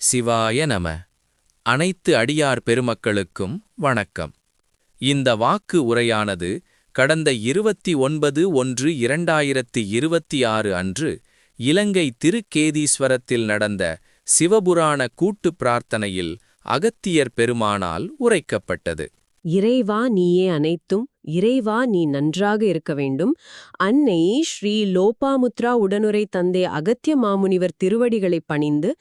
சிவாய நம. அனைத்து அடியார் பெருமக்களுக்கும் வணக்கம். இந்த வாக்கு உரையானது கடந்த 29/1/2026 அன்று இலங்கை திருக்கேதீஸ்வரத்தில் நடந்த சிவபுராண கூட்டுப் பிரார்த்தனையில் அகத்தியர் பெருமானால் உரைக்கப்பட்டது. இறைவா நீயே அனைத்தும், இறைவா நீ நன்றாக இருக்க வேண்டும். அன்னை ஸ்ரீ லோபாமுத்ரா உடனுரை தந்தை அகத்திய மாமுனிவர் திருவடிகளை பணிந்து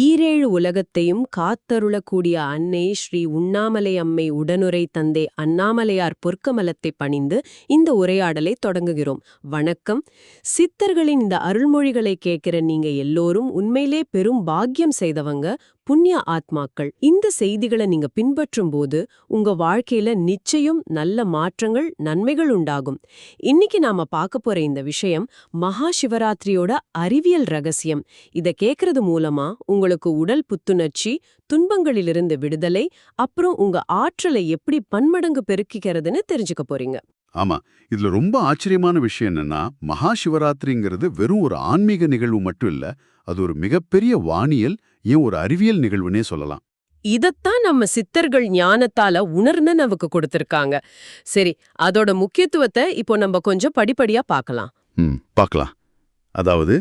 ஈரேழு உலகத்தையும் காத்தருளக்கூடிய அன்னை ஸ்ரீ உண்ணாமலை அம்மை உடனுரை தந்தை அண்ணாமலையார் பொற்கமலத்தை பணிந்து இந்த உரையாடலை தொடங்குகிறோம். வணக்கம். சித்தர்களின் இந்த அருள்மொழிகளை கேட்கிற நீங்க எல்லோரும் உண்மையிலே பெரும் பாக்கியம் செய்தவங்க, புண்ணிய ஆத்மாக்கள். இந்த செய்திகளை நீங்க பின்பற்றும் போது உங்க வாழ்க்கையில நிச்சயம் நல்ல மாற்றங்கள், நன்மைகள் உண்டாகும். இன்னைக்கு நாம பார்க்க போற இந்த விஷயம் மகா சிவராத்திரியோட அறிவியல் ரகசியம். இத கேட்கறது மூலமா உங்களுக்கு உடல் புத்துணர்ச்சி, துன்பங்களிலிருந்து விடுதலை, அப்புறம் உங்க ஆற்றலை எப்படி பன்மடங்கு பெருக்கிக்கிறதுன்னு தெரிஞ்சுக்க போறீங்க. ஆமா, இதுல ரொம்ப ஆச்சரியமான விஷயம் என்னன்னா, மகா சிவராத்திரிங்கிறது வெறும் ஒரு ஆன்மீக நிகழ்வு மட்டும் இல்ல, அது ஒரு மிகப்பெரிய வானியல், ஏன் ஒரு அறிவியல் நிகழ்வுனே சொல்லலாம். இதத்தான் நம்ம சித்தர்கள் ஞானத்தால உணர்ந்து நமக்கு கொடுத்திருக்காங்க. சரி, அதோட முக்கியத்துவத்தை இப்போ நம்ம கொஞ்சம் படிப்படியா பார்க்கலாம். பார்க்கலாம். அதாவது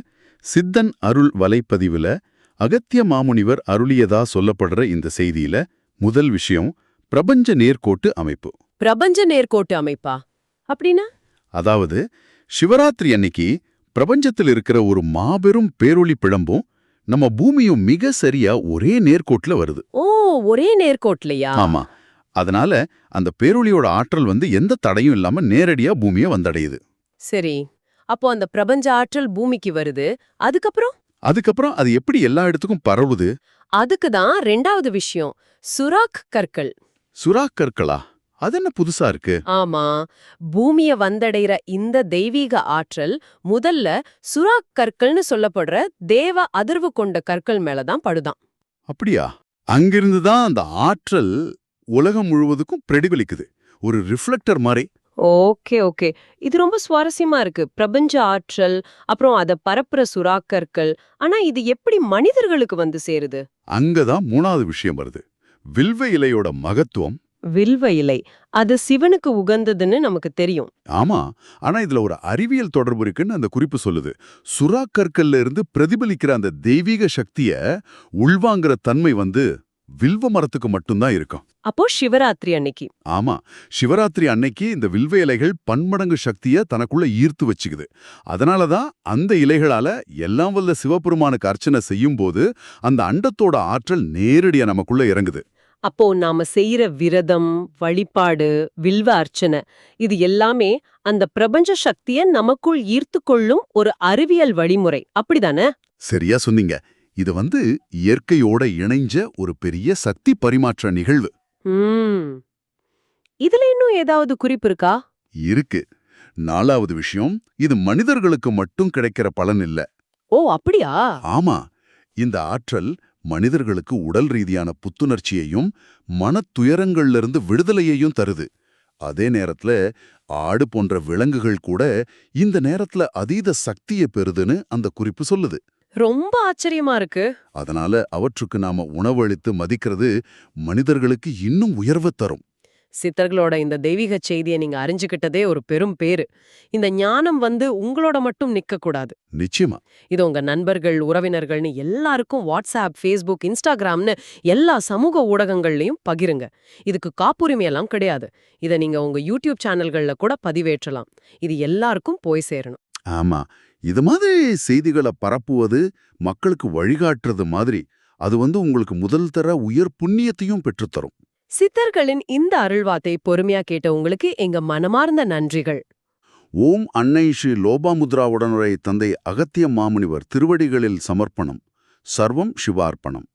சித்தன் அருள் வலைப்பதிவுல அகத்திய மாமுனிவர் அருளியதா சொல்லப்படுற இந்த செய்தியில முதல் விஷயம் பிரபஞ்ச நேர்கோட்டு அமைப்பு. பிரபஞ்ச நேர்கோட்டு அமைப்பா அப்படின்னா? அதாவது சிவராத்திரி அன்னைக்கு பிரபஞ்சத்தில் இருக்கிற ஒரு மாபெரும் பேரொளி பிழம்பும் நம்ம பூமியும் மிக சரியா ஒரே நேர்கோட்டுல வருது. ஓ, ஒரே நேர்கோட்லையா? ஆமா. அதனால அந்த பேரொளியோட ஆற்றல் எந்த தடையும் இல்லாம நேரடியா பூமியை வந்தடையுது. சரி, அப்போ அந்த பிரபஞ்ச ஆற்றல் பூமிக்கு வருது. அதுக்கப்புறம் அது எப்படி எல்லா இடத்துக்கும் பரவுது? அதுக்குதான் ரெண்டாவது விஷயம், சுராக் கற்கள். சுராக் கற்களா? அது என்ன புதுசா இருக்கு? ஆமா, பூமிய வந்தடைற இந்த தெய்வீக ஆற்றல் முதல்ல சுராக் கற்கள்னு சொல்லப்படுற தேவ அதிர்வு கொண்ட கற்கள் மேலதான் படுதான். அப்படியா? அங்கிருந்துதான் அந்த ஆற்றல் உலகம் முழுவதுக்கும் பிரதிபலிக்குது, ஒரு ரிஃப்ளெக்டர் மாதிரி. ஓகே, இது ரொம்ப சுவாரஸ்யமா இருக்கு. பிரபஞ்ச ஆற்றல், அப்புறம் அத பரப்புற சுறாக்கற்கள். ஆனா இது எப்படி மனிதர்களுக்கு வந்து சேருது? அங்கதான் மூணாவது விஷயம் வருது, வில்வ இலையோட மகத்துவம். வில்வ இலை, அது சிவனுக்கு உகந்ததுன்னு நமக்கு தெரியும். ஆமா, ஆனா இதுல ஒரு அறிவியல் தொடர்பு இருக்குன்னு அந்த குறிப்பு சொல்லுது. சுறாக்கற்கள்ல இருந்து பிரதிபலிக்கிற அந்த தெய்வீக சக்திய உள்வாங்கிற தன்மை வில்வ மரத்துக்கு மட்டும்தான் இருக்கும். அப்போ சிவராத்திரி அன்னைக்கு? ஆமா, சிவராத்திரி அன்னைக்கு இந்த வில்வ இலைகள் பன்மடங்கு சக்திய தனக்குள்ள ஈர்த்து வச்சுக்குது. அதனாலதான் அந்த இலைகளால எல்லாம் வல்ல சிவபெருமானுக்கு அர்ச்சனை செய்யும் போது அந்த அண்டத்தோட ஆற்றல் நேரடியா நமக்குள்ள இறங்குது. அப்போ நாம செய்யற விரதம், வழிபாடு, வில்வ அர்ச்சனை, இது எல்லாமே அந்த பிரபஞ்ச சக்திய நமக்குள் ஈர்த்து கொள்ளும் ஒரு அறிவியல் வழிமுறை, அப்படிதானே? சரியா சொன்னீங்க. இது இயற்கையோட இணைஞ்ச ஒரு பெரிய சக்தி பரிமாற்ற நிகழ்வு. இதுல இன்னும் ஏதாவது குறிப்பு இருக்கா? இருக்கு. நாலாவது விஷயம், இது மனிதர்களுக்கு மட்டும் கிடைக்கிற பலன் இல்ல. ஓ, அப்படியா? ஆமா, இந்த ஆற்றல் மனிதர்களுக்கு உடல் ரீதியான புத்துணர்ச்சியையும் மனத்துயரங்கள்ல இருந்து விடுதலையையும் தருது. அதே நேரத்துல ஆடு போன்ற விலங்குகள் கூட இந்த நேரத்துல அதீத சக்தியை பெறுதுன்னு அந்த குறிப்பு சொல்லுது. ரொம்ப ஆச்சரியமா இருக்கு. அதனால அவற்றுக்கு நாம உணவளித்து மதிக்கிறது மனிதர்களுக்கு இன்னும் உயர்வு தரும். சித்தர்களோட இந்த தெய்வீக செய்தியை நீங்க அறிஞ்சுக்கிட்டதே ஒரு பெரும் பேரு. இந்த ஞானம் உங்களோட மட்டும் நிக்க கூடாது. நிச்சயமா. இது உங்க நண்பர்கள், உறவினர்கள்னு எல்லாருக்கும் வாட்ஸ்அப், ஃபேஸ்புக், இன்ஸ்டாகிராம்னு எல்லா சமூக ஊடகங்கள்லயும் பகிருங்க. இதுக்கு காப்புரிமையெல்லாம் கிடையாது. இதை நீங்க உங்க யூடியூப் சேனல்கள்ல கூட பதிவேற்றலாம். இது எல்லாருக்கும் போய் சேரணும். ஆமா, இது மாதிரி செய்திகளை பரப்புவது, மக்களுக்கு வழிகாட்டுறது மாதிரி அது உங்களுக்கு முதல் தர உயர் புண்ணியத்தையும் பெற்றுத்தரும். சித்தர்களின் இந்த அருள்வாத்தை பொறுமையா கேட்ட உங்களுக்கு எங்க மனமார்ந்த நன்றிகள். ஓம் அன்னை ஸ்ரீ லோபாமுத்ரா உடனுரை தந்தை அகத்திய மாமுனிவர் திருவடிகளில் சமர்ப்பணம். சர்வம் சிவார்ப்பணம்.